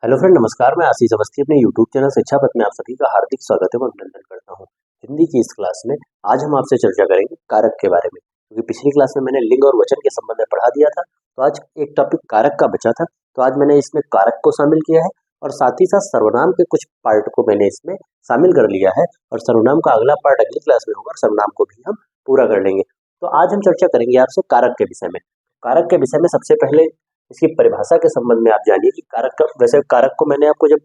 Hello friend, नमस्कार। मैं आशीष अवस्थी अपने यूट्यूब चैनल शिक्षा पथ में आप सभी का हार्दिक स्वागत एवं अभिनंदन करता हूं। हिंदी की इस क्लास में आज हम आपसे चर्चा करेंगे कारक के बारे में, क्योंकि पिछली क्लास में मैंने लिंग और वचन के संबंध में पढ़ा दिया था। तो आज एक टॉपिक कारक का बचा था, तो आज मैंने इसमें कारक को शामिल किया है और साथ ही साथ सर्वनाम के कुछ पार्ट को मैंने इसमें शामिल कर लिया है और सर्वनाम का अगला पार्ट अगली क्लास में होगा और सर्वनाम को भी हम पूरा कर लेंगे। तो आज हम चर्चा करेंगे आपसे कारक के विषय में। कारक के विषय में सबसे पहले इसकी परिभाषा के संबंध में आप जानिए कि कारक का, वैसे कारक को मैंने आपको जब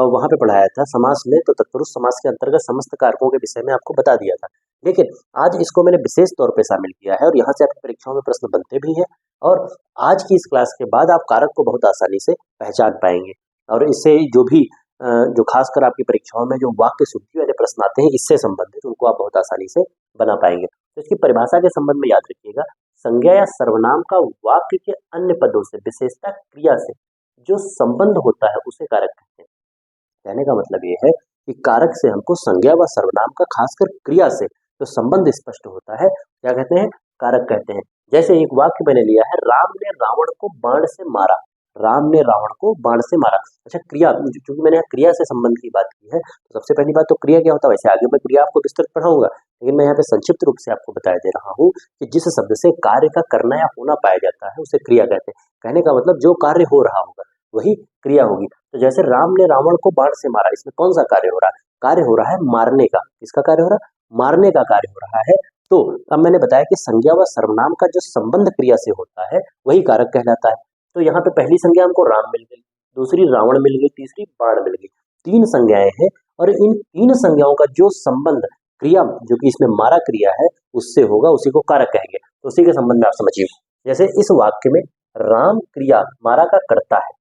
वहां पे पढ़ाया था समास में, तो तत्पुरुष समास के अंतर्गत समस्त कारकों के विषय में आपको बता दिया था। लेकिन आज इसको मैंने विशेष तौर पे शामिल किया है और यहाँ से आपकी परीक्षाओं में प्रश्न बनते भी हैं और आज की इस क्लास के बाद आप कारक को बहुत आसानी से पहचान पाएंगे और इससे जो भी जो खासकर आपकी परीक्षाओं में जो वाक्य शुद्धि वाले प्रश्न आते हैं इससे संबंधित, उनको आप बहुत आसानी से बना पाएंगे। तो इसकी परिभाषा के संबंध में याद रखिएगा, संज्ञा या सर्वनाम का वाक्य के अन्य पदों से विशेषता क्रिया से जो संबंध होता है उसे कारक कहते हैं। कहने का मतलब ये है कि कारक से हमको संज्ञा व सर्वनाम का खासकर क्रिया से जो संबंध स्पष्ट होता है क्या कहते हैं, कारक कहते हैं। जैसे एक वाक्य मैंने लिया है, राम ने रावण को बाण से मारा। राम ने रावण को बाण से मारा। अच्छा, क्रिया, क्योंकि मैंने यहाँ क्रिया से संबंध की बात की है तो सबसे पहली बात तो क्रिया क्या होता है, वैसे आगे मैं क्रिया आपको विस्तृत पढ़ाऊंगा, लेकिन मैं यहाँ पे संक्षिप्त रूप से आपको बता दे रहा हूँ कि जिस शब्द से कार्य का करना या होना पाया जाता है उसे क्रिया कहते हैं। कहने का मतलब जो कार्य हो रहा होगा वही क्रिया होगी। तो जैसे राम ने रावण को बाण से मारा, इसमें कौन सा कार्य हो रहा है? कार्य हो रहा है मारने का। किसका कार्य हो रहा है? मारने का कार्य हो रहा है। तो अब मैंने बताया कि संज्ञा व सर्वनाम का जो संबंध क्रिया से होता है वही कारक कहलाता है। तो यहाँ पे पहली संज्ञा हमको राम मिल गई, दूसरी रावण मिल गई, तीसरी बाण मिल गई। तीन संज्ञाएं हैं और इन तीन संज्ञाओं का जो संबंध क्रिया, जो कि इसमें मारा क्रिया है, उससे होगा, उसी को कारक कहेंगे। तो उसी के संबंध में आप समझिए। जैसे इस वाक्य में राम क्रिया मारा का कर्ता है।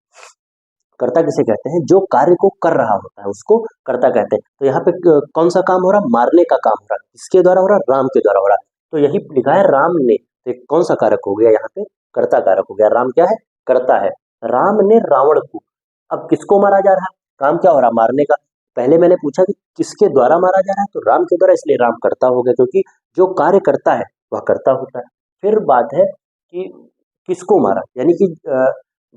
कर्ता किसे कहते हैं? जो कार्य को कर रहा होता है उसको कर्ता कहते हैं। तो यहाँ पे कौन सा काम हो रहा है? मारने का काम हो रहा है। किसके द्वारा हो रहा है? राम के द्वारा हो रहा है। तो यही लिखा है राम ने, तो कौन सा कारक हो गया यहाँ पे? कर्ता कारक हो गया। राम क्या है? कर्ता है। राम ने रावण को, अब किसको मारा जा रहा है? काम क्या हो रहा है? मारने का। पहले मैंने पूछा कि किसके द्वारा मारा जा रहा है, तो राम के द्वारा, इसलिए राम कर्ता हो गया, क्योंकि जो कार्य करता है वह कर्ता होता है। फिर बात है कि किसको मारा, यानी कि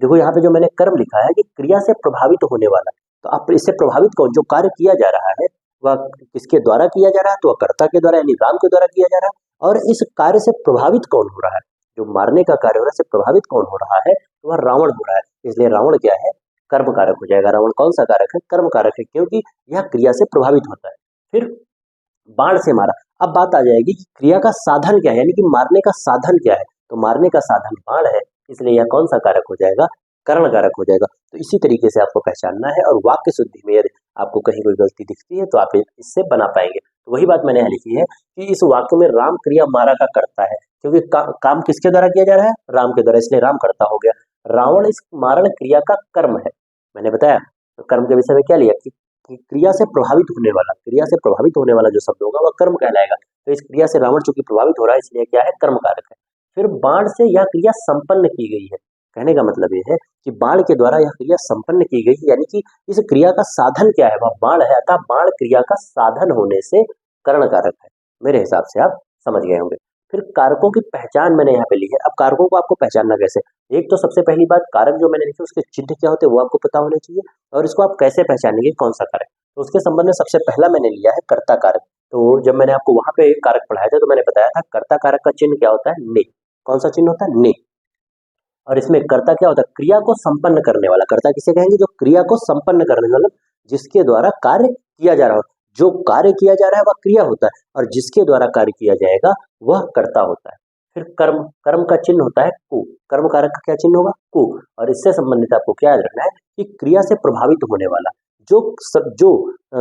देखो यहाँ पे जो मैंने कर्म लिखा है कि क्रिया से प्रभावित होने वाला, तो अब इससे प्रभावित कौन? जो कार्य किया जा रहा है वह किसके द्वारा किया जा रहा है? तो वह कर्ता के द्वारा, यानी राम के द्वारा किया जा रहा है। और इस कार्य से प्रभावित कौन हो रहा है? जो मारने का कार्य हो रहा है, से प्रभावित कौन हो रहा है? तो वह रावण हो रहा है। इसलिए रावण क्या है? कर्म कारक हो जाएगा। रावण कौन सा कारक है? कर्म कारक है, क्योंकि यह क्रिया से प्रभावित होता है। फिर बाण से मारा। अब बात आ जाएगी कि क्रिया का साधन क्या है, यानी कि मारने का साधन क्या है? तो मारने का साधन बाण है, इसलिए यह कौन सा कारक हो जाएगा? कर्ण कारक हो जाएगा। तो इसी तरीके से आपको पहचानना है और वाक्य शुद्धि में यदि आपको कहीं कोई गलती दिखती है तो आप इससे बना पाएंगे। तो वही बात मैंने यहाँ लिखी है कि इस वाक्य में राम क्रिया मारा का करता है, क्योंकि काम किसके द्वारा किया जा रहा है? राम के द्वारा, इसलिए राम करता हो गया। रावण इस मारण क्रिया का कर्म है। मैंने बताया तो कर्म के विषय में क्या लिया कि क्रिया से प्रभावित होने वाला, क्रिया से प्रभावित होने वाला जो शब्द होगा वह कर्म कहलाएगा। तो इस क्रिया से रावण चूंकि प्रभावित हो रहा है, इसलिए क्या है? कर्म कारक है। फिर बाण से यह क्रिया संपन्न की गई है। कहने का मतलब ये है कि बाण के द्वारा यह क्रिया संपन्न की गई, यानी कि इस क्रिया का साधन क्या है? वह बाण है, अतः बाण क्रिया का साधन होने से कर्ण कारक है। मेरे हिसाब से आप समझ गए होंगे। फिर कारकों की पहचान मैंने यहाँ पे ली है। अब कारकों को आपको पहचानना कैसे? एक तो सबसे पहली बात, कारक जो मैंने लिखे उसके चिन्ह क्या होते हैं वो आपको पता होने चाहिए, और इसको आप कैसे पहचानेंगे कौन सा कारक। तो उसके संबंध में सबसे पहला मैंने लिया है कर्ता कारक। तो जब मैंने आपको वहां पे कारक पढ़ाया था तो मैंने बताया था कर्ता कारक का चिन्ह क्या होता है? ने। कौन सा चिन्ह होता है? ने। और इसमें कर्ता क्या होता है? क्रिया को संपन्न करने वाला। कर्ता किसे कहेंगे? जो क्रिया को संपन्न करने वाला, जिसके द्वारा कार्य किया जा रहा हो। जो कार्य किया जा रहा है वह क्रिया होता है और जिसके द्वारा कार्य किया जाएगा वह कर्ता होता है। फिर कर्म, कर्म का चिन्ह होता है को। कर्म कारक का क्या चिन्ह होगा? को। और इससे संबंधित आपको क्या याद रखना है कि क्रिया से प्रभावित होने वाला, जो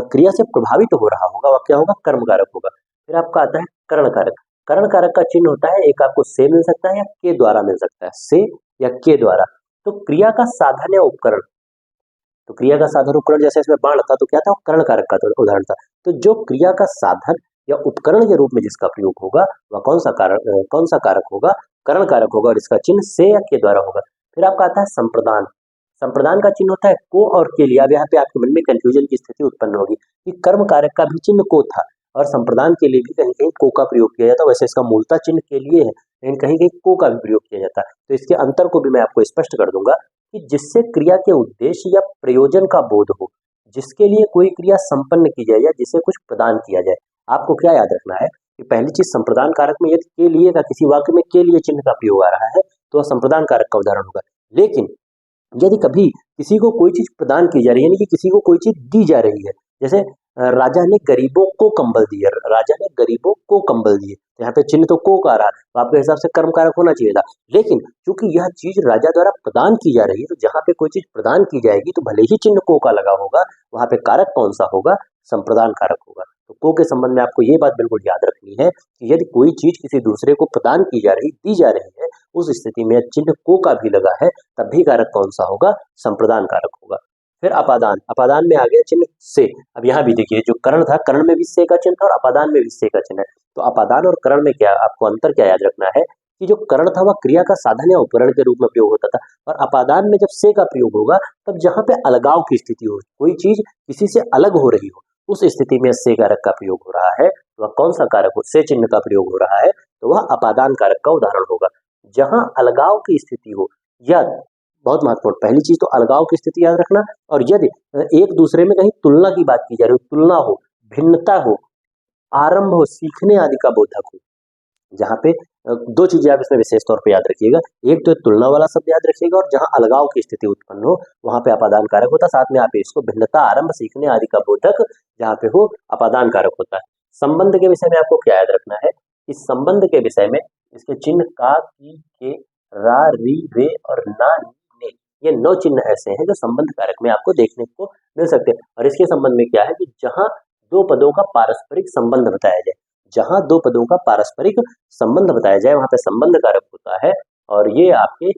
क्रिया से प्रभावित हो रहा होगा वह क्या होगा? कर्म कारक होगा। फिर आपका आता है कर्ण कारक। कर्ण कारक का चिन्ह होता है, एक आपको से मिल सकता है या के द्वारा मिल सकता है, से या के द्वारा। तो क्रिया का साधन या उपकरण, तो क्रिया का साधन उपकरण, जैसे इसमें बाण था तो क्या था? कर्ण कारक का उदाहरण था। तो जो क्रिया का साधन या उपकरण के रूप में जिसका प्रयोग होगा वह कौन सा कारक होगा? कर्ण कारक होगा, और इसका चिन्ह से या के द्वारा होगा। फिर आपका आता है संप्रदान। संप्रदान का चिन्ह होता है को और के लिए। अब यहाँ पे आपके मन में कंफ्यूजन की स्थिति उत्पन्न होगी कि कर्म कारक का भी चिन्ह को था और संप्रदान के लिए भी कहीं कहीं को का प्रयोग किया जाता है। वैसे इसका मूलता चिन्ह के लिए है, लेकिन कहीं कहीं को का भी प्रयोग किया जाता है। तो इसके अंतर को भी मैं आपको स्पष्ट कर दूंगा। कि जिससे क्रिया के उद्देश्य या प्रयोजन का बोध हो, जिसके लिए कोई क्रिया संपन्न की जाए या जिसे कुछ प्रदान किया जाए। आपको क्या याद रखना है कि पहली चीज संप्रदान कारक में यदि के लिए का किसी वाक्य में के लिए चिन्ह का प्रयोग आ रहा है तो वह संप्रदान कारक का उदाहरण होगा। लेकिन यदि कभी किसी को कोई चीज प्रदान की जा रही है, यानी कि किसी को कोई चीज दी जा रही है, जैसे राजा ने गरीबों को कंबल दिए, राजा ने गरीबों को कंबल दिए, तो यहाँ पे चिन्ह तो को का आ रहा है, तो आपके हिसाब से कर्म कारक होना चाहिए था। लेकिन चूंकि यह चीज राजा द्वारा प्रदान की जा रही है, तो जहाँ पे कोई चीज प्रदान की जाएगी तो भले ही चिन्ह को का लगा होगा, वहां पे कारक कौन सा होगा? संप्रदान कारक होगा। तो को के संबंध में आपको ये बात बिल्कुल याद रखनी है कि यदि कोई चीज किसी दूसरे को प्रदान की जा रही, दी जा रही है, उस स्थिति में चिन्ह को का भी लगा है, तब भी कारक कौन सा होगा? संप्रदान कारक होगा। फिर अपादान, अपादान में आ गया चिन्ह से। अब यहाँ भी देखिए, जो कर्ण था, कर्ण में भी से का चिन्ह था और अपादान में भी से का चिन्ह है। तो अपादान और कर्ण में क्या आपको अंतर क्या याद रखना है कि जो कर्ण था वह क्रिया का साधन या उपकरण के रूप में प्रयोग होता था, और अपादान में जब से का प्रयोग होगा तब जहाँ पे अलगाव की स्थिति हो, कोई चीज किसी से अलग हो रही हो, उस स्थिति में से कारक का प्रयोग हो रहा है, तो वह कौन सा कारक हो? से चिन्ह का प्रयोग हो रहा है, तो वह अपादान कारक का उदाहरण होगा। जहां अलगाव की स्थिति हो, या बहुत महत्वपूर्ण, पहली चीज तो अलगाव की स्थिति याद रखना, और यदि एक दूसरे में कहीं तुलना की बात की जा रही हो, तुलना हो, भिन्नता हो, आरंभ हो, सीखने आदि का बोधक हो, जहाँ पे दो चीजें आप इसमें विशेष तौर पे याद रखिएगा, एक तो तुलना वाला शब्द याद रखिएगा, और जहाँ अलगाव की स्थिति उत्पन्न हो वहां पे अपादान कारक होता है, साथ में आप इसको भिन्नता, आरंभ, सीखने आदि का बोधक जहाँ पे हो, अपादान कारक होता है। संबंध के विषय में आपको क्या याद रखना है? इस संबंध के विषय में इसके चिन्ह का, की, के, रा, री, रे और ना, ने, ये 9 चिन्ह ऐसे हैं जो संबंध कारक में आपको देखने को मिल सकते हैं। और इसके संबंध में क्या है कि जहां दो पदों का पारस्परिक संबंध बताया जाए, जहां दो पदों का पारस्परिक संबंध बताया जाए वहां पे संबंध कारक होता है। और ये आपके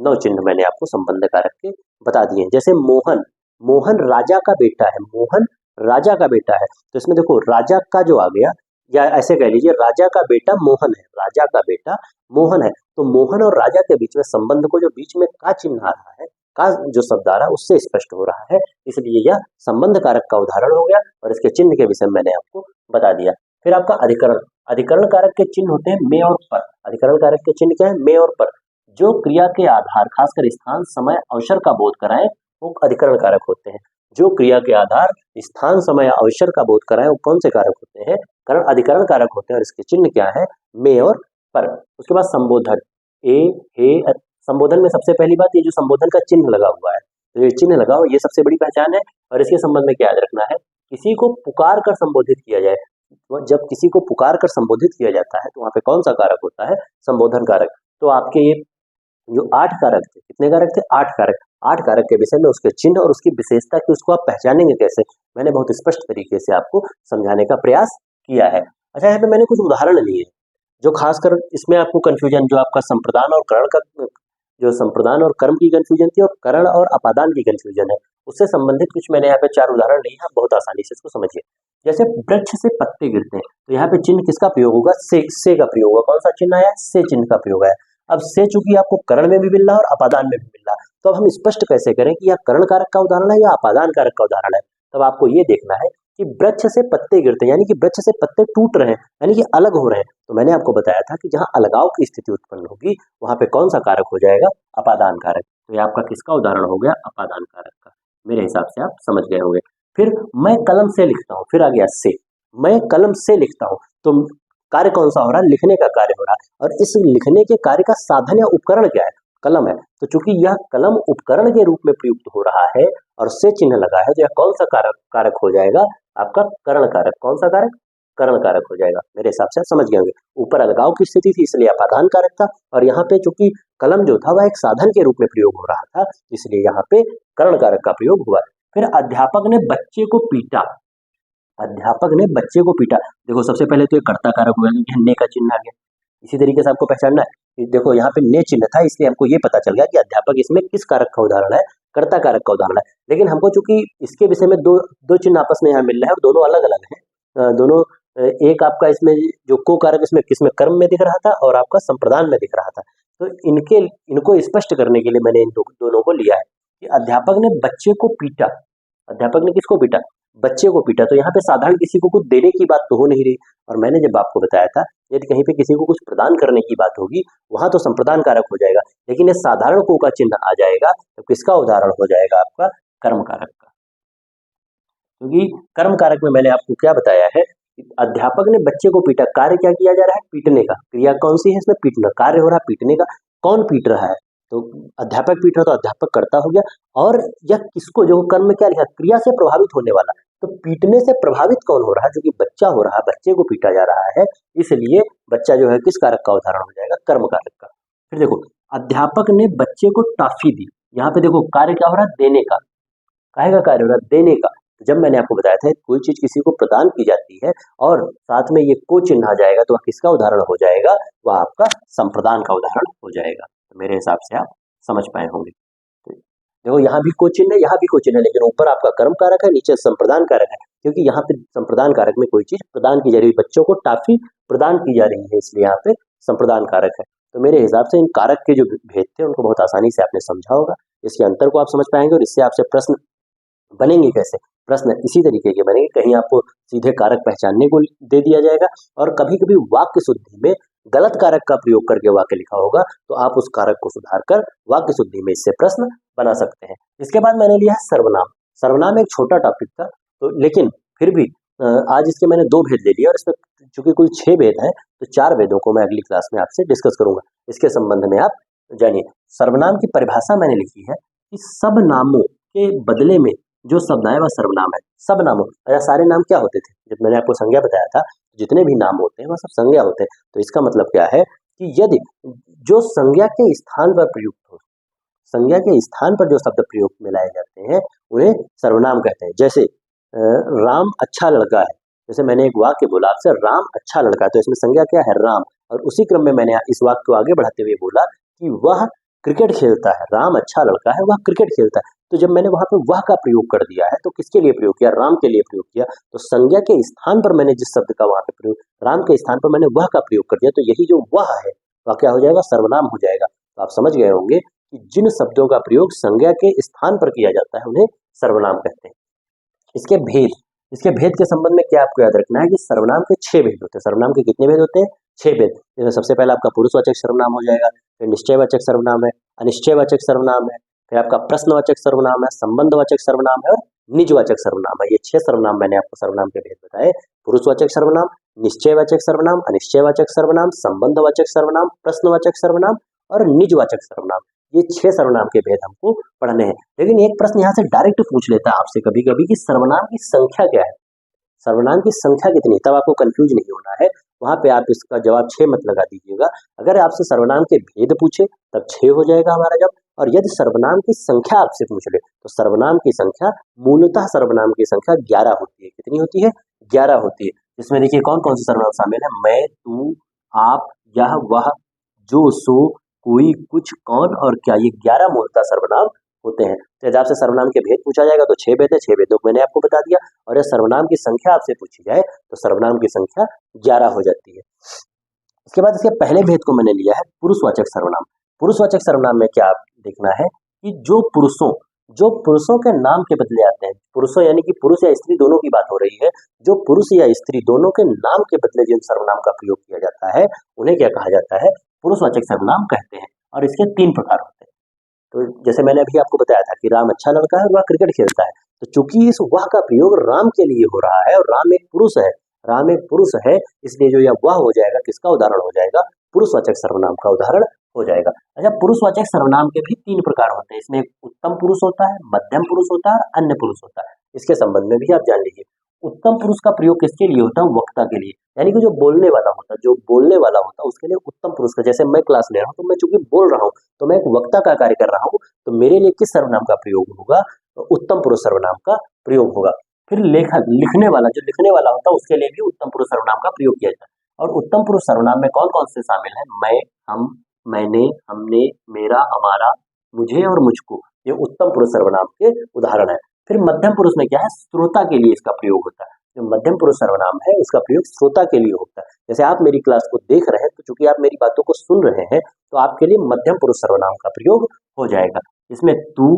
9 चिन्ह मैंने आपको संबंध कारक के बता दिए हैं। जैसे मोहन, मोहन राजा का बेटा है, मोहन राजा का बेटा है, तो इसमें देखो राजा का जो आ गया, या ऐसे कह लीजिए राजा का बेटा मोहन है, राजा का बेटा मोहन है, तो मोहन और राजा के बीच में संबंध को जो बीच में का चिन्ह आ रहा है, का जो शब्द आ रहा है उससे स्पष्ट हो रहा है, इसलिए यह संबंध कारक का उदाहरण हो गया, और इसके चिन्ह के विषय में मैंने आपको बता दिया। फिर आपका अधिकरण, अधिकरण कारक के चिन्ह होते हैं में और पर। अधिकरण कारक के चिन्ह क्या है? में और पर। जो क्रिया के आधार, खासकर स्थान, समय, अवसर का बोध कराएं वो अधिकरण कारक होते हैं। जो क्रिया के आधार, स्थान, समय, अवसर का बोध कराएं वो कौन से कारक होते हैं? कारण अधिकरण कारक होते हैं, और इसके चिन्ह क्या है? में और पर। उसके बाद संबोधन, ए, हे, संबोधन में सबसे पहली बात, ये जो संबोधन का चिन्ह लगा हुआ है, तो ये चिन्ह लगा हुआ, ये सबसे बड़ी पहचान है। और इसके संबंध में क्या याद रखना है? किसी को पुकार कर संबोधित किया जाए, जब किसी को पुकार कर संबोधित किया जाता है तो वहां पे कौन सा कारक होता है? संबोधन कारक। तो आपके ये जो 8 कारक थे, कितने कारक थे? 8 कारक। 8 कारक के विषय में उसके चिन्ह और उसकी विशेषता की, उसको आप पहचानेंगे कैसे, मैंने बहुत स्पष्ट तरीके से आपको समझाने का प्रयास किया है। अच्छा, यहाँ पे मैंने कुछ उदाहरण लिए जो खासकर इसमें आपको कंफ्यूजन, जो आपका संप्रदान और कर्ण का, जो संप्रदान और कर्म की कंफ्यूजन थी और कर्ण और अपादान की कंफ्यूजन है, उससे संबंधित कुछ मैंने यहाँ पे 4 उदाहरण लिए हैं, बहुत आसानी से इसको समझिए। जैसे वृक्ष से पत्ते गिरते हैं, तो यहाँ पे चिन्ह किसका प्रयोग होगा? से का प्रयोग होगा। कौन सा चिन्ह आया? से चिन्ह का प्रयोग है। अब से चूंकि आपको कर्ण में भी मिल रहा है और अपादान में भी मिल रहा है, तो अब हम स्पष्ट कैसे करें कि यह कर्ण कारक का उदाहरण है या अपादान कारक का उदाहरण है? तब आपको ये देखना है कि वृक्ष से पत्ते गिरते हैं, यानी कि वृक्ष से पत्ते टूट रहे हैं, यानी कि अलग हो रहे हैं, तो मैंने आपको बताया था कि जहां अलगाव की स्थिति उत्पन्न होगी वहां पे कौन सा कारक हो जाएगा? अपादान कारक। तो ये आपका किसका उदाहरण हो गया? अपादान कारक का। मेरे हिसाब से आप समझ गए होंगे। फिर मैं कलम से लिखता हूँ, फिर आ गया से, मैं कलम से लिखता हूँ, तो कार्य कौन सा हो रहा है? लिखने का कार्य हो रहा है, और इस लिखने के कार्य का साधन या उपकरण क्या है? कलम है। तो चूंकि यह कलम उपकरण के रूप में प्रयुक्त हो रहा है और से चिन्ह लगा है, तो यह कौन सा कारक हो जाएगा? आपका कर्ण कारक। कौन सा कारक? कर्ण कारक हो जाएगा। मेरे हिसाब से आप समझ गए होंगे। ऊपर अलगाव की स्थिति थी इसलिए अपादान कारक था, और यहाँ पे चूंकि कलम जो था वह एक साधन के रूप में प्रयोग हो रहा था, इसलिए यहाँ पे कर्ण कारक का प्रयोग हुआ। फिर अध्यापक ने बच्चे को पीटा, अध्यापक ने बच्चे को पीटा, देखो सबसे पहले तो ये कर्ता कारक हुआ, ने का चिन्ह आ गया। इसी तरीके से आपको पहचानना है, देखो यहाँ पे ने चिन्ह था, इसलिए हमको ये पता चल गया कि अध्यापक इसमें किस कारक का उदाहरण है? कर्ता कारक का उदाहरण है। लेकिन हमको चूंकि इसके विषय में दो चिन्ह आपस में यहाँ मिल रहे हैं और दोनों अलग अलग हैं, दोनों, एक आपका इसमें जो को कारक इसमें किसमें कर्म में दिख रहा था और आपका संप्रदान में दिख रहा था, तो इनको स्पष्ट करने के लिए मैंने इन दोनों को लिया है कि अध्यापक ने बच्चे को पीटा। अध्यापक ने किसको पीटा? बच्चे को पीटा, तो यहाँ पे साधारण किसी को कुछ देने की बात तो हो नहीं रही। और मैंने जब आपको बताया था यदि कहीं पे किसी को कुछ प्रदान करने की बात होगी वहां तो संप्रदान कारक हो जाएगा, लेकिन ये साधारण को का चिन्ह आ जाएगा तो किसका उदाहरण हो जाएगा? आपका कर्म कारक का। क्योंकि कर्म कारक में मैंने आपको क्या बताया है, अध्यापक ने बच्चे को पीटा, कार्य क्या किया जा रहा है? पीटने का। क्रिया कौन सी है इसमें? पीटना। कार्य हो रहा है पीटने का। कौन पीट रहा है? तो अध्यापक पीट रहा, तो अध्यापक कर्ता हो गया। और यह किसको, जो कर्म में क्या लिखा, क्रिया से प्रभावित होने वाला, तो पीटने से प्रभावित कौन हो रहा है? जो कि बच्चा हो रहा है, बच्चे को पीटा जा रहा है, इसलिए बच्चा जो है किस कारक का उदाहरण हो जाएगा? कर्म कारक का। फिर देखो, अध्यापक ने बच्चे को टॉफी दी, यहाँ पे देखो कार्य क्या हो रहा है? देने का। काहे का कार्य हो रहा है? देने का। तो जब मैंने आपको बताया था कोई चीज किसी को प्रदान की जाती है और साथ में ये को चिन्ह आ जाएगा तो वह किसका उदाहरण हो जाएगा? वह आपका संप्रदान का उदाहरण हो जाएगा। तो मेरे हिसाब से आप समझ पाए होंगे। तो देखो यहाँ भी को चिन्ह है, यहाँ भी को चिन्ह है, लेकिन ऊपर आपका कर्म कारक है, नीचे संप्रदान कारक है, क्योंकि यहाँ पे संप्रदान कारक में कोई चीज प्रदान की जा रही है, बच्चों को टॉफी प्रदान की जा रही है, इसलिए यहाँ पे संप्रदान कारक है। तो मेरे हिसाब से इन कारक के जो भेद थे उनको बहुत आसानी से आपने समझा होगा, इसके अंतर को आप समझ पाएंगे और इससे आपसे प्रश्न बनेंगे कैसे? प्रश्न इसी तरीके के बनेंगे, कहीं आपको सीधे कारक पहचानने को दे दिया जाएगा और कभी कभी वाक्य शुद्धि में गलत कारक का प्रयोग करके वाक्य लिखा होगा तो आप उस कारक को सुधार कर वाक्य शुद्धि में इससे प्रश्न बना सकते हैं। इसके बाद मैंने लिया है सर्वनाम। सर्वनाम एक छोटा टॉपिक था, तो लेकिन फिर भी आज इसके मैंने 2 भेद ले लिए और इसमें चूंकि कुल 6 भेद हैं तो 4 भेदों को मैं अगली क्लास में आपसे डिस्कस करूंगा। इसके संबंध में आप जानिए। सर्वनाम की परिभाषा मैंने लिखी है कि सब नामों के बदले में जो शब्द आए वह सर्वनाम है। सब नामों, या सारे नाम क्या होते थे? जब मैंने आपको संज्ञा बताया था, जितने भी नाम होते हैं वह सब संज्ञा होते हैं। तो इसका मतलब क्या है कि यदि जो संज्ञा के स्थान पर प्रयुक्त हो, संज्ञा के स्थान पर जो शब्द प्रयोग में लाए जाते हैं उन्हें सर्वनाम कहते हैं। जैसे राम अच्छा लड़का है, जैसे मैंने एक वाक्य बोला आपसे, राम अच्छा लड़का है, तो इसमें संज्ञा क्या है? राम। और उसी क्रम में मैंने इस वाक्य को आगे बढ़ाते हुए बोला कि वह क्रिकेट खेलता है। राम अच्छा लड़का है, वह क्रिकेट खेलता है। तो जब मैंने वहां पे वह का प्रयोग कर दिया है तो किसके लिए प्रयोग किया? राम के लिए प्रयोग किया। तो संज्ञा के स्थान पर मैंने जिस शब्द का वहां पे प्रयोग, राम के स्थान पर मैंने वह का प्रयोग कर दिया, तो यही जो वह है वह क्या हो जाएगा? सर्वनाम हो जाएगा। तो आप समझ गए होंगे कि जिन शब्दों का प्रयोग संज्ञा के स्थान पर किया जाता है उन्हें सर्वनाम कहते हैं। इसके भेद के संबंध में क्या आपको याद रखना है कि सर्वनाम के 6 भेद होते हैं। सर्वनाम के कितने भेद होते हैं? 6 भेद। जैसे सबसे पहला आपका पुरुषवाचक सर्वनाम हो जाएगा, फिर निश्चयवाचक सर्वनाम है, अनिश्चयवाचक सर्वनाम है, फिर आपका प्रश्नवाचक सर्वनाम है, संबंधवाचक सर्वनाम है और निजवाचक सर्वनाम है। ये 6 सर्वनाम मैंने आपको सर्वनाम के भेद बताए। पुरुषवाचक सर्वनाम, निश्चयवाचक सर्वनाम, अनिश्चयवाचक सर्वनाम, संबंधवाचक सर्वनाम, प्रश्नवाचक सर्वनाम और निजवाचक सर्वनाम। ये 6 सर्वनाम के भेद हमको पढ़ने हैं। लेकिन एक प्रश्न यहाँ से डायरेक्ट पूछ लेता है आपसे कभी कभी कि सर्वनाम की संख्या क्या है? सर्वनाम की संख्या कितनी? तब आपको कंफ्यूज नहीं होना है, वहां पे आप इसका जवाब 6 मत लगा दीजिएगा। अगर आपसे सर्वनाम के भेद पूछे तब 6 हो जाएगा हमारा जवाब, और यदि सर्वनाम की संख्या आपसे पूछ ले तो सर्वनाम की संख्या, मूलतः सर्वनाम की संख्या 11 होती है। कितनी होती है? 11 होती है। इसमें देखिए कौन कौन से सर्वनाम शामिल है? मैं, तू, आप, यह, वह, जो, सो, कोई, कुछ, कौन और क्या, ये 11 मूलतः सर्वनाम होते हैं। तो यदि आपसे सर्वनाम के भेद पूछा जाएगा तो 6 भेद है, 6 भेदों को मैंने आपको बता दिया। और यह सर्वनाम की संख्या आपसे पूछी जाए तो सर्वनाम की संख्या 11 हो जाती है। इसके बाद इसके पहले भेद को मैंने लिया है पुरुषवाचक सर्वनाम। पुरुषवाचक सर्वनाम में क्या देखना है कि जो पुरुषों के नाम के बदले आते हैं, पुरुषों यानी कि पुरुष या स्त्री दोनों की बात हो रही है, जो पुरुष या स्त्री दोनों के नाम के बदले जिन सर्वनाम का प्रयोग किया जाता है उन्हें क्या कहा जाता है? पुरुषवाचक सर्वनाम कहते हैं। और इसके 3 प्रकार होते हैं। तो जैसे मैंने अभी आपको बताया था कि राम अच्छा लड़का है और वह क्रिकेट खेलता है, तो चूंकि इस वह का प्रयोग राम के लिए हो रहा है और राम एक पुरुष है, इसलिए जो यह वह हो जाएगा किसका उदाहरण हो जाएगा? पुरुषवाचक सर्वनाम का उदाहरण हो जाएगा। अच्छा, पुरुषवाचक सर्वनाम के भी 3 प्रकार होते हैं। इसमें उत्तम पुरुष होता है, मध्यम पुरुष होता है और अन्य पुरुष होता है। इसके संबंध में भी आप जान लीजिए। उत्तम पुरुष का प्रयोग किसके लिए होता है? वक्ता के लिए, यानी कि जो बोलने वाला होता है उसके लिए उत्तम पुरुष का। जैसे मैं क्लास ले रहा हूँ तो मैं चूंकि बोल रहा हूँ तो मैं एक वक्ता का कार्य कर रहा हूँ, तो मेरे लिए किस सर्वनाम का प्रयोग होगा? तो उत्तम पुरुष सर्वनाम का प्रयोग होगा। फिर लिखने वाला होता है उसके लिए भी उत्तम पुरुष सर्वनाम का प्रयोग किया जाता है। और उत्तम पुरुष सर्वनाम में कौन कौन से शामिल है? मैं, हम, मैंने, हमने, मेरा, हमारा, मुझे और मुझको, ये उत्तम पुरुष सर्वनाम के उदाहरण है। फिर मध्यम पुरुष में क्या है? श्रोता के लिए इसका प्रयोग होता है। जो मध्यम पुरुष सर्वनाम है उसका प्रयोग श्रोता के लिए होता है। जैसे आप मेरी क्लास को देख रहे हैं तो चूंकि आप मेरी बातों को सुन रहे हैं तो आपके लिए मध्यम पुरुष सर्वनाम का प्रयोग हो जाएगा। इसमें तू,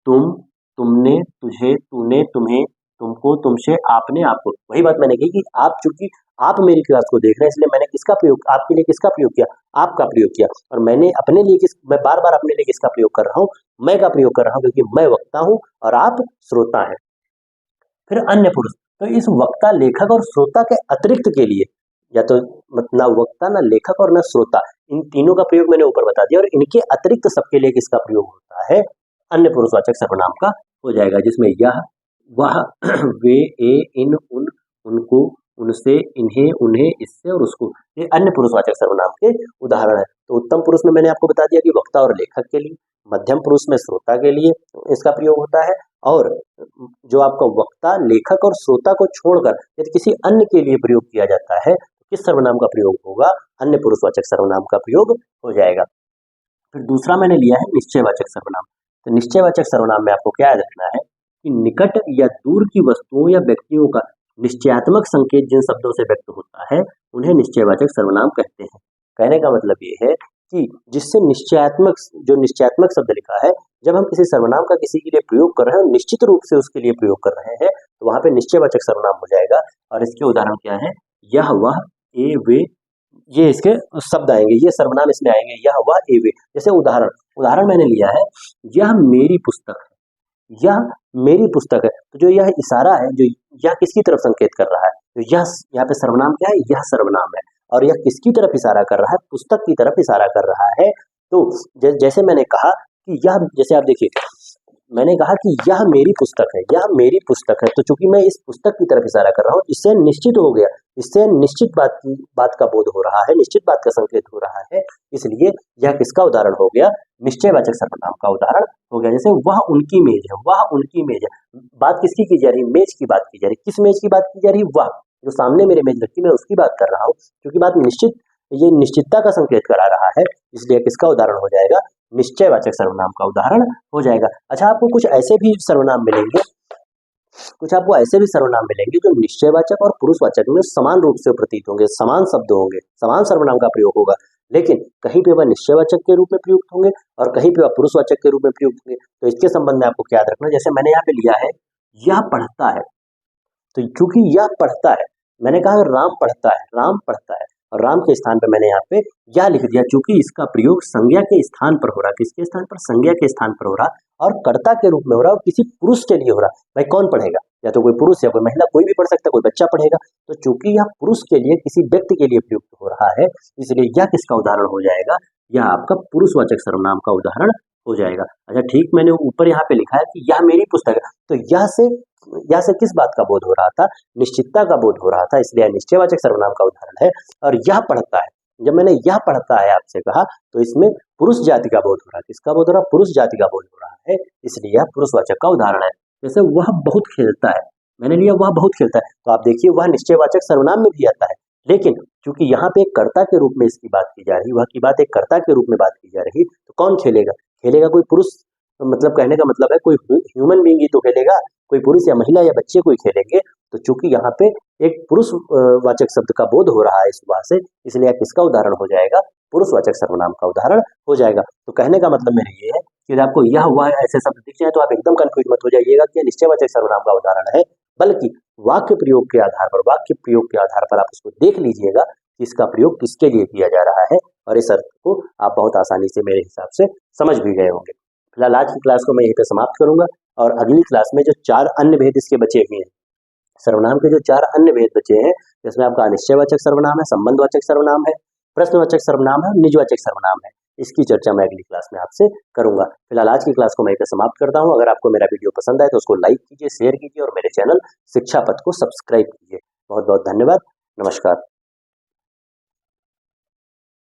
तुम, तुमने, तुझे, तूने, तुम्हें, तुमको, तुमसे, आपने, आपको। वही बात मैंने की कि आप, चूंकि आप मेरी क्लास को देख रहे हैं इसलिए मैंने किसका प्रयोग, आपके लिए किसका प्रयोग किया, आपका प्रयोग किया। और मैंने अपने लिए मैं बार बार अपने लिए किसका प्रयोग कर रहा हूँ, मैं का प्रयोग कर रहा हूँ, क्योंकि मैं वक्ता हूँ और आप श्रोता हैं। फिर अन्य पुरुष, तो इस वक्ता, लेखक और श्रोता के अतिरिक्त के लिए, या तो ना वक्ता, ना लेखक और ना श्रोता, इन तीनों का प्रयोग मैंने ऊपर बता दिया। और इनके अतिरिक्त सबके लिए किसका प्रयोग होता है, अन्य पुरुषवाचक सर्वनाम का हो जाएगा, जिसमें यह, वह, वे, ए, इन, उन, उनको, उनसे, इन्हें, उन्हें, इससे और उसको, ये अन्य पुरुषवाचक सर्वनाम के उदाहरण है। तो उत्तम पुरुष में मैंने आपको बता दिया कि वक्ता और लेखक के लिए, मध्यम पुरुष में श्रोता के लिए इसका प्रयोग होता है, और जो आपका वक्ता, लेखक और श्रोता को छोड़कर यदि किसी अन्य के लिए प्रयोग किया जाता है तो किस सर्वनाम का प्रयोग होगा, अन्य पुरुषवाचक सर्वनाम का प्रयोग हो जाएगा। फिर दूसरा मैंने लिया है निश्चयवाचक सर्वनाम। तो निश्चयवाचक सर्वनाम में आपको क्या याद रखना है कि निकट या दूर की वस्तुओं या व्यक्तियों का निश्चयात्मक संकेत जिन शब्दों से व्यक्त होता है उन्हें निश्चयवाचक सर्वनाम कहते हैं। कहने का मतलब ये है कि जिससे निश्चयात्मक, जो निश्चयात्मक शब्द लिखा है, जब हम किसी सर्वनाम का किसी के लिए प्रयोग कर रहे हैं, निश्चित रूप से उसके लिए प्रयोग कर रहे हैं, तो वहां पे निश्चयवाचक सर्वनाम हो जाएगा। और इसके उदाहरण क्या है, यह, वह, ए, वे, ये इसके शब्द आएंगे, ये सर्वनाम इसमें आएंगे, यह, वह, ए, वे। जैसे उदाहरण मैंने लिया है, यह मेरी पुस्तक है, यह मेरी पुस्तक है। तो जो यह इशारा है, जो यह किसकी तरफ संकेत कर रहा है, तो यह यहाँ पे सर्वनाम क्या है, यह सर्वनाम है। और यह किसकी तरफ इशारा कर रहा है, पुस्तक की तरफ इशारा कर रहा है। तो जैसे मैंने कहा कि यह, जैसे आप देखिए, मैंने कहा कि यह मेरी पुस्तक है, यह मेरी पुस्तक है। तो चूंकि मैं इस पुस्तक की तरफ इशारा कर रहा हूँ, इससे निश्चित हो गया, इससे निश्चित बात का बोध हो रहा है, निश्चित बात का संकेत हो रहा है, इसलिए यह किसका उदाहरण हो गया, निश्चयवाचक सर्वनाम का उदाहरण हो गया। जैसे वह उनकी मेज है, वह उनकी मेज है, बात किसकी की जा रही है, मेज की बात की जा रही है। किस मेज की बात की जा रही है, वह जो सामने मेरे मेज रखी, मैं उसकी बात कर रहा हूँ। क्योंकि बात निश्चित, ये निश्चितता का संकेत करा रहा है, इसलिए किसका उदाहरण हो जाएगा, निश्चयवाचक सर्वनाम का उदाहरण हो जाएगा। अच्छा, आपको कुछ ऐसे भी सर्वनाम मिलेंगे, जो निश्चयवाचक और पुरुषवाचक में समान रूप से प्रतीत होंगे, समान शब्द होंगे, समान सर्वनाम का प्रयोग होगा, लेकिन कहीं पे वह निश्चयवाचक के रूप में प्रयुक्त होंगे और कहीं पे वह पुरुषवाचक के रूप में प्रयुक्त होंगे। तो इसके संबंध में आपको क्या याद रखना, जैसे मैंने यहाँ पे लिया है, यह पढ़ता है। तो चूंकि यह पढ़ता है, मैंने कहा राम पढ़ता है, राम पढ़ता है, और राम के स्थान पे मैंने यहाँ पे यह लिख दिया, चूंकि इसका प्रयोग संज्ञा के स्थान पर हो रहा है। किसके स्थान पर, संज्ञा के स्थान पर हो रहा, और कर्ता के रूप में हो रहा, और किसी पुरुष के लिए हो रहा। भाई कौन पढ़ेगा, या तो कोई पुरुष या कोई महिला, कोई भी पढ़ सकता है, कोई बच्चा पढ़ेगा। तो चूंकि यह पुरुष के लिए, किसी व्यक्ति के लिए प्रयुक्त हो रहा है, इसलिए यह किसका उदाहरण हो जाएगा, यह आपका पुरुषवाचक सर्वनाम का उदाहरण हो जाएगा। अच्छा ठीक, मैंने ऊपर यहाँ पे लिखा है कि यह मेरी पुस्तक है, तो यह से किस बात का बोध हो रहा था, निश्चितता का बोध हो रहा था, इसलिए निश्चयवाचक सर्वनाम का उदाहरण है। और यह पढ़ता है, जब मैंने यह पढ़ता है आपसे कहा, तो इसमें पुरुष जाति का बोध हो रहा है। किसका बोध हो रहा है, पुरुष जाति का बोध हो रहा है, इसलिए यह पुरुषवाचक का उदाहरण है। जैसे वह बहुत खेलता है, मैंने लिया वह बहुत खेलता है, तो आप देखिए वह निश्चयवाचक सर्वनाम में भी आता है, लेकिन चूंकि यहाँ पे एक कर्ता के रूप में इसकी बात की जा रही, वह की बात एक कर्ता के रूप में बात की जा रही, तो कौन खेलेगा, कोई पुरुष, मतलब कहने का मतलब है कोई ह्यूमन बीइंग ही तो खेलेगा, कोई पुरुष या महिला या बच्चे कोई खेलेंगे। तो चूंकि यहाँ पे एक पुरुष वाचक शब्द का बोध हो रहा है सुबह से, इसलिए किसका उदाहरण हो जाएगा, पुरुषवाचक सर्वनाम का उदाहरण हो जाएगा। तो कहने का मतलब मेरा ये है कि आपको यह वह ऐसे शब्द दिख जाए तो आप एकदम कंफ्यूज मत हो जाइएगा कि निश्चयवाचक सर्वनाम का उदाहरण है, बल्कि वाक्य प्रयोग के आधार पर आप उसको देख लीजिएगा कि इसका प्रयोग किसके लिए किया जा रहा है, और इस अर्थ को आप बहुत आसानी से मेरे हिसाब से समझ भी गए होंगे। फिलहाल आज की क्लास को मैं यहीं पे समाप्त करूंगा, और अगली क्लास में जो 4 अन्य भेद इसके बचे हुए हैं, सर्वनाम के जो 4 अन्य भेद बचे हैं, जिसमें आपका अनिश्चयवाचक सर्वनाम है, संबंधवाचक सर्वनाम है, प्रश्नवाचक सर्वनाम है, निजवाचक सर्वनाम है, इसकी चर्चा मैं अगली क्लास में आपसे करूंगा। फिलहाल आज की क्लास को मैं यहीं पे समाप्त करता हूं। अगर आपको मेरा वीडियो पसंद आए तो उसको लाइक कीजिए, शेयर कीजिए, और मेरे चैनल शिक्षा पथ को सब्सक्राइब कीजिए। बहुत बहुत धन्यवाद, नमस्कार।